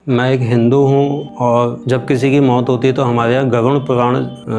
मैं एक हिंदू हूँ और जब किसी की मौत होती है तो हमारे यहाँ गरुड़ पुराण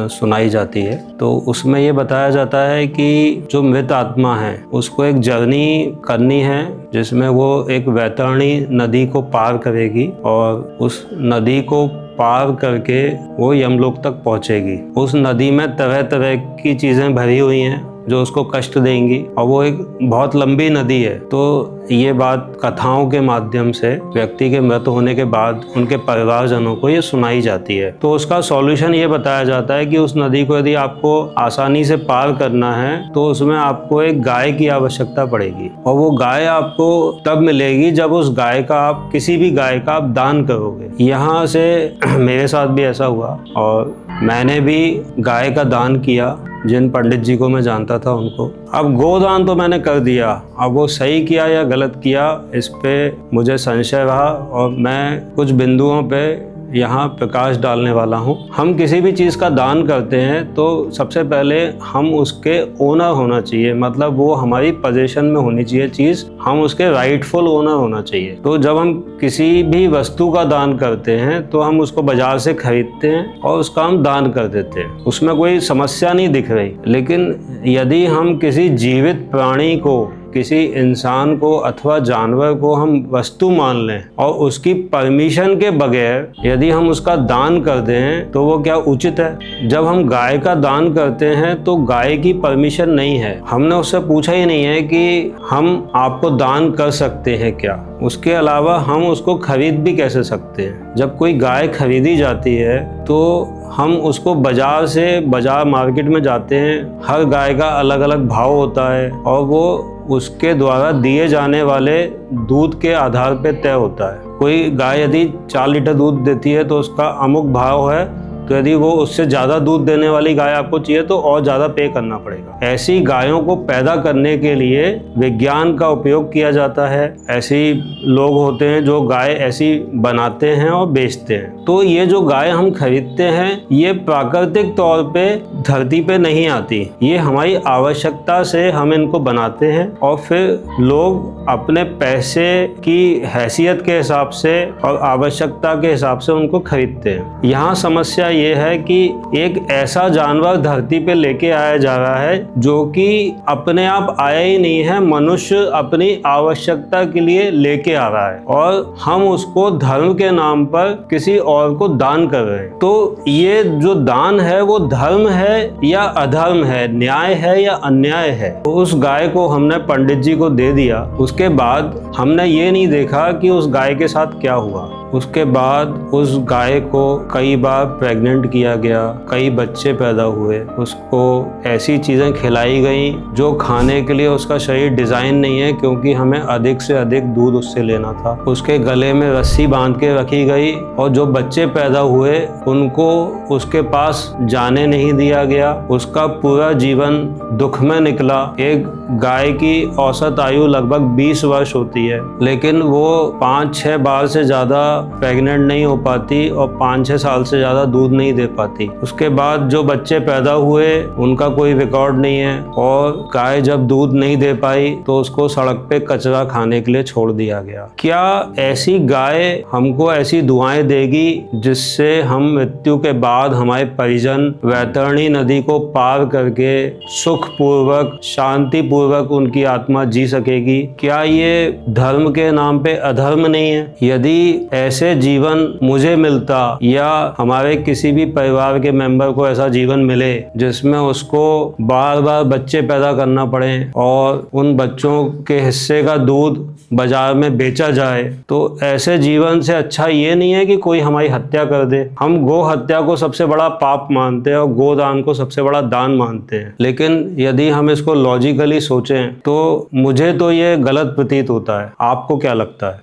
सुनाई जाती है। तो उसमें ये बताया जाता है कि जो मृत आत्मा है उसको एक जर्नी करनी है जिसमें वो एक वैतरणी नदी को पार करेगी और उस नदी को पार करके वो यमलोक तक पहुंचेगी। उस नदी में तरह तरह की चीज़ें भरी हुई हैं जो उसको कष्ट देंगी और वो एक बहुत लंबी नदी है। तो ये बात कथाओं के माध्यम से व्यक्ति के मृत होने के बाद उनके परिवारजनों को ये सुनाई जाती है। तो उसका सॉल्यूशन ये बताया जाता है कि उस नदी को यदि आपको आसानी से पार करना है तो उसमें आपको एक गाय की आवश्यकता पड़ेगी और वो गाय आपको तब मिलेगी जब उस गाय का आप किसी भी गाय का आप दान करोगे। यहाँ से मेरे साथ भी ऐसा हुआ और मैंने भी गाय का दान किया। जिन पंडित जी को मैं जानता था उनको, अब गोदान तो मैंने कर दिया। अब वो सही किया या गलत किया इस पे मुझे संशय रहा और मैं कुछ बिंदुओं पे यहाँ प्रकाश डालने वाला हूँ। हम किसी भी चीज़ का दान करते हैं तो सबसे पहले हम उसके ओनर होना चाहिए, मतलब वो हमारी पोजीशन में होनी चाहिए चीज़, हम उसके राइटफुल ओनर होना चाहिए। तो जब हम किसी भी वस्तु का दान करते हैं तो हम उसको बाजार से खरीदते हैं और उसका हम दान कर देते हैं, उसमें कोई समस्या नहीं दिख रही। लेकिन यदि हम किसी जीवित प्राणी को, किसी इंसान को अथवा जानवर को हम वस्तु मान लें और उसकी परमिशन के बगैर यदि हम उसका दान कर दें तो वो क्या उचित है? जब हम गाय का दान करते हैं तो गाय की परमिशन नहीं है, हमने उससे पूछा ही नहीं है कि हम आपको दान कर सकते हैं क्या। उसके अलावा हम उसको खरीद भी कैसे सकते हैं? जब कोई गाय खरीदी जाती है तो हम उसको बाजार मार्केट में जाते हैं, हर गाय का अलग अलग भाव होता है और वो उसके द्वारा दिए जाने वाले दूध के आधार पर तय होता है। कोई गाय यदि 4 लीटर दूध देती है तो उसका अमुक भाव है, तो यदि वो उससे ज़्यादा दूध देने वाली गाय आपको चाहिए तो और ज़्यादा पे करना पड़ेगा। ऐसी गायों को पैदा करने के लिए विज्ञान का उपयोग किया जाता है। ऐसे लोग होते हैं जो गाय ऐसी बनाते हैं और बेचते हैं। तो ये जो गाय हम खरीदते हैं ये प्राकृतिक तौर पे धरती पे नहीं आती, ये हमारी आवश्यकता से हम इनको बनाते हैं और फिर लोग अपने पैसे की हैसियत के हिसाब से और आवश्यकता के हिसाब से उनको खरीदते हैं। यहाँ समस्या ये है कि एक ऐसा जानवर धरती पे लेके आया जा रहा है जो कि अपने आप आया ही नहीं है, मनुष्य अपनी आवश्यकता के लिए लेके आ रहा है और हम उसको धर्म के नाम पर किसी और को दान कर रहे हैं। तो ये जो दान है वो धर्म है या अधर्म है, न्याय है या अन्याय है? तो उस गाय को हमने पंडित जी को दे दिया, उसके बाद हमने ये नहीं देखा कि उस गाय के साथ क्या हुआ। उसके बाद उस गाय को कई बार प्रेग्नेंट किया गया, कई बच्चे पैदा हुए, उसको ऐसी चीज़ें खिलाई गई जो खाने के लिए उसका शरीर डिज़ाइन नहीं है, क्योंकि हमें अधिक से अधिक दूध उससे लेना था। उसके गले में रस्सी बांध के रखी गई और जो बच्चे पैदा हुए उनको उसके पास जाने नहीं दिया गया। उसका पूरा जीवन दुख में निकला। एक गाय की औसत आयु लगभग 20 वर्ष होती है, लेकिन वो 5-6 बार से ज़्यादा प्रेग्नेंट नहीं हो पाती और 5-6 साल से ज़्यादा दूध नहीं दे पाती। उसके बाद जो बच्चे पैदा हुए उनका कोई रिकॉर्ड नहीं है और गाय जब दूध नहीं दे पाई तो उसको सड़क पे कचरा खाने के लिए छोड़ दिया गया। क्या ऐसी गाय हमको ऐसी दुआएं देगी जिससे हम मृत्यु के बाद हमारे परिजन वैतरणी नदी को पार करके सुख पूर्वक, शांति पूर्वक उनकी आत्मा जी सकेगी? क्या ये धर्म के नाम पे अधर्म नहीं है? यदि ऐसे जीवन मुझे मिलता या हमारे किसी भी परिवार के मेंबर को ऐसा जीवन मिले जिसमें उसको बार बार बच्चे पैदा करना पड़े और उन बच्चों के हिस्से का दूध बाजार में बेचा जाए, तो ऐसे जीवन से अच्छा ये नहीं है कि कोई हमारी हत्या कर दे। हम गो हत्या को सबसे बड़ा पाप मानते हैं और गोदान को सबसे बड़ा दान मानते हैं, लेकिन यदि हम इसको लॉजिकली सोचें तो मुझे तो ये गलत प्रतीत होता है। आपको क्या लगता है?